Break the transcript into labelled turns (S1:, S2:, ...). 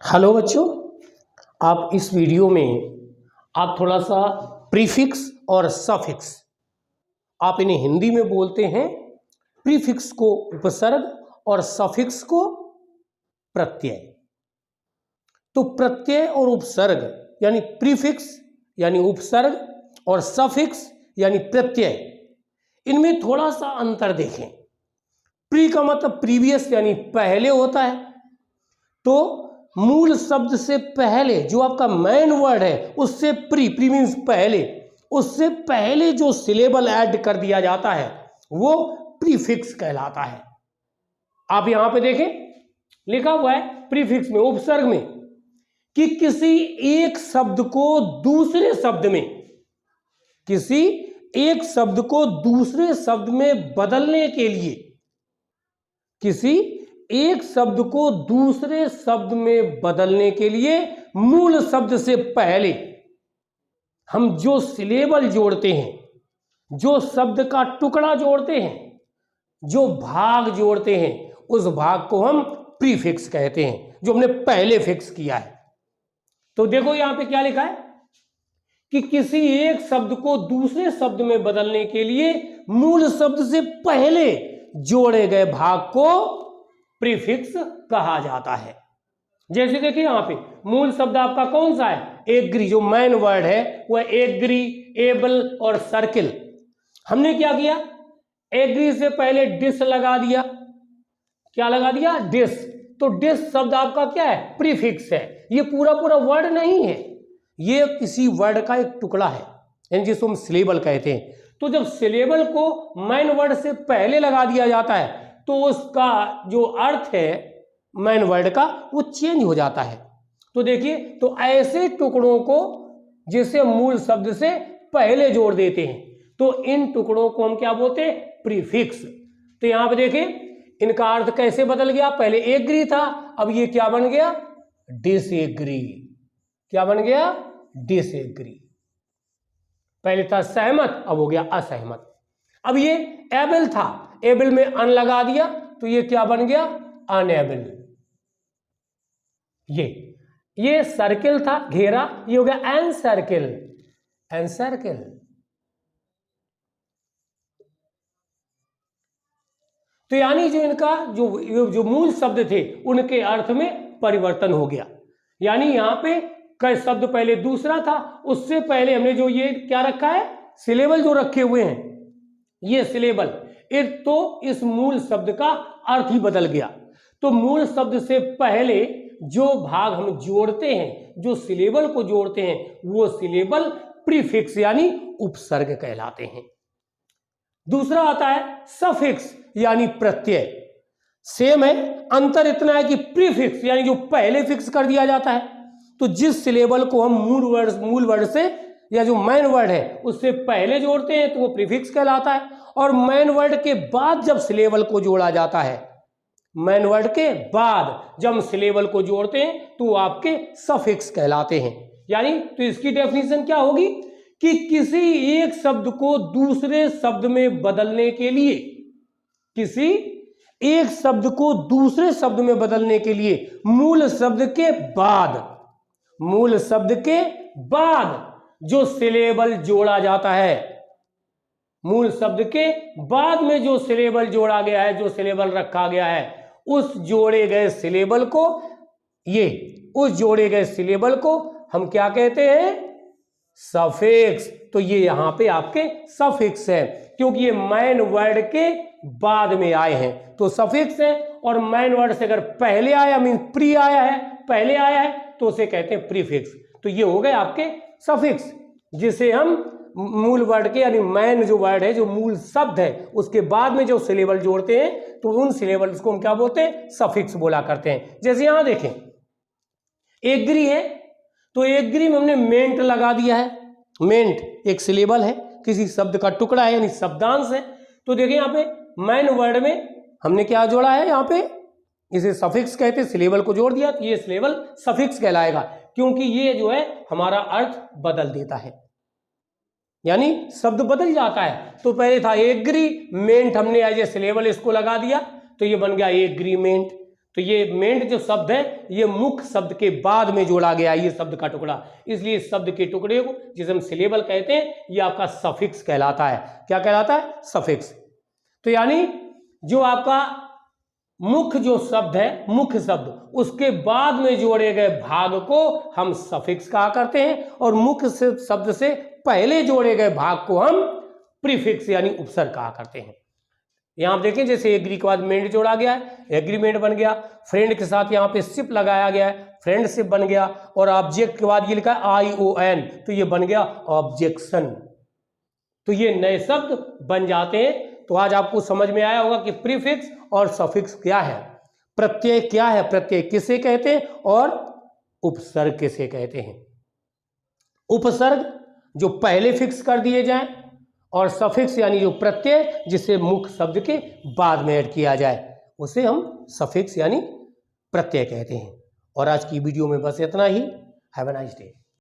S1: Hello बच्चों, आप इस वीडियो में आप थोड़ा सा प्रीफिक्स और सफिक्स, आप इन्हें हिंदी में बोलते हैं प्रीफिक्स को उपसर्ग और सफिक्स को प्रत्यय। तो प्रत्यय और उपसर्ग यानी प्रीफिक्स यानी उपसर्ग और सफिक्स यानी प्रत्यय, इनमें थोड़ा सा अंतर देखें। प्री का मतलब प्रीवियस यानी पहले होता है, तो मूल शब्द से पहले जो आपका मेन वर्ड है उससे प्री मीन्स पहले, उससे पहले जो सिलेबल ऐड कर दिया जाता है वो प्रीफिक्स कहलाता है। आप यहां पे देखें लिखा हुआ है प्रीफिक्स में, उपसर्ग में, कि किसी एक शब्द को दूसरे शब्द में, किसी एक शब्द को दूसरे शब्द में बदलने के लिए, किसी एक शब्द को दूसरे शब्द में बदलने के लिए मूल शब्द से पहले हम जो सिलेबल जोड़ते हैं, जो शब्द का टुकड़ा जोड़ते हैं, जो भाग जोड़ते हैं, उस भाग को हम प्रीफिक्स कहते हैं, जो हमने पहले फिक्स किया है। तो देखो यहां पे क्या लिखा है कि किसी एक शब्द को दूसरे शब्द में बदलने के लिए मूल शब्द से पहले जोड़े गए भाग को प्रीफिक्स कहा जाता है। जैसे देखिए यहां पे मूल शब्द आपका कौन सा है? एग्री, जो मेन वर्ड है वह एग्री, एबल और सर्किल। हमने क्या किया? एग्री से पहले डिस लगा दिया। क्या लगा दिया? डिस। तो डिस शब्द आपका क्या है? प्रीफिक्स है। ये पूरा पूरा वर्ड नहीं है, ये किसी वर्ड का एक टुकड़ा है, यानी जिसको हम सिलेबल कहते हैं। तो जब सिलेबल को मेन वर्ड से पहले लगा दिया जाता है तो उसका जो अर्थ है मेन वर्ड का वो चेंज हो जाता है। तो देखिए, तो ऐसे टुकड़ों को जिसे मूल शब्द से पहले जोड़ देते हैं, तो इन टुकड़ों को हम क्या बोलते हैं? प्रीफिक्स। तो यहां पे देखिए इनका अर्थ कैसे बदल गया। पहले एग्री था, अब ये क्या बन गया? डिसएग्री। क्या बन गया? डिसएग्री। पहले था सहमत, अब हो गया असहमत। अब ये एबल था, एबल में अन लगा दिया तो ये क्या बन गया? अनएबल। ये सर्किल था, घेरा, ये हो गया एनसर्किल, एनसर्किल। तो यानी जो इनका जो मूल शब्द थे उनके अर्थ में परिवर्तन हो गया। यानी यहां पे कई शब्द पहले दूसरा था, उससे पहले हमने जो ये क्या रखा है? सिलेबल जो रखे हुए हैं, ये सिलेबल, तो इस मूल शब्द का अर्थ ही बदल गया। तो मूल शब्द से पहले जो भाग हम जोड़ते हैं, जो सिलेबल को जोड़ते हैं, वो सिलेबल प्रीफिक्स यानी उपसर्ग कहलाते हैं। दूसरा आता है सफिक्स यानी प्रत्यय। सेम है, अंतर इतना है कि प्रीफिक्स यानी जो पहले फिक्स कर दिया जाता है, तो जिस सिलेबल को हम मूल वर्ड से या जो मेन वर्ड है उससे पहले जोड़ते हैं तो वो प्रीफिक्स कहलाता है। और मेन वर्ड के बाद जब सिलेबल को जोड़ा जाता है, मेन वर्ड के बाद जब हम सिलेबल को जोड़ते हैं तो आपके सफिक्स कहलाते हैं। यानी तो इसकी डेफिनेशन क्या होगी कि किसी एक शब्द को दूसरे शब्द में बदलने के लिए, किसी एक शब्द को दूसरे शब्द में बदलने के लिए मूल शब्द के बाद, मूल शब्द के बाद जो सिलेबल जोड़ा जाता है, मूल शब्द के बाद में जो सिलेबल जोड़ा गया है, जो सिलेबल रखा गया है, उस जोड़े गए सिलेबल को, उस जोड़े गए सिलेबल को हम क्या कहते हैं? सफिक्स। तो ये यहां पे आपके सफिक्स है, क्योंकि ये मेन वर्ड के बाद में आए हैं तो सफिक्स है। और मेन वर्ड से अगर पहले आया, मीन प्री आया है, पहले आया है, तो उसे कहते हैं प्रीफिक्स। तो ये हो गए आपके सफिक्स, जिसे हम मूल वर्ड के यानी मेन जो वर्ड है, जो मूल शब्द है, उसके बाद में जो सिलेबल जोड़ते हैं तो उन सिलेबल्स को हम क्या बोलते हैं? सफिक्स बोला करते हैं। जैसे यहां देखें एग्री है, तो एग्री में हमने मेंट लगा दिया है। मेंट एक सिलेबल है, किसी शब्द का टुकड़ा है यानी शब्दांश है। तो देखिए यहाँ पे मेन वर्ड में हमने क्या जोड़ा है? यहाँ पे इसे सफिक्स कहते हैं, सिलेबल को जोड़ दिया तो ये सिलेबल सफिक्स कहलाएगा, क्योंकि ये जो है हमारा अर्थ बदल देता है, यानी शब्द बदल जाता है। तो पहले था एग्री, मेंट हमने एज ए सिलेबल इसको लगा दिया तो ये बन गया एग्रीमेंट। तो ये मेंट जो शब्द है ये मुख्य शब्द के बाद में जोड़ा गया ये शब्द का टुकड़ा, इसलिए इस शब्द के टुकड़े को जिसे हम सिलेबल कहते हैं ये आपका सफिक्स कहलाता है। क्या कहलाता है? सफिक्स। तो यानी जो आपका मुख्य जो शब्द है, मुख्य शब्द, उसके बाद में जोड़े गए भाग को हम सफिक्स कहा करते हैं और मुख्य शब्द से पहले जोड़े गए भाग को हम प्रीफिक्स यानी उपसर्ग कहा करते हैं। यहां आप देखें जैसे एग्री के बाद मेंट जोड़ा गया है, एग्रीमेंट बन गया, फ्रेंड के साथ यहाँ पे शिप लगाया गया है, फ्रेंडशिप बन गया, और ऑब्जेक्ट के बाद ये लिखा है ION, तो ये बन गया ऑब्जेक्शन। तो ये नए शब्द बन जाते हैं। तो आज आपको समझ में आया होगा कि प्रीफिक्स और सफिक्स क्या है, प्रत्यय क्या है, प्रत्यय किसे कहते हैं और उपसर्ग किसे कहते हैं। उपसर्ग जो पहले फिक्स कर दिए जाएं और सफिक्स यानी जो प्रत्यय जिसे मुख्य शब्द के बाद में ऐड किया जाए उसे हम सफिक्स यानी प्रत्यय कहते हैं। और आज की वीडियो में बस इतना ही। Have a nice day.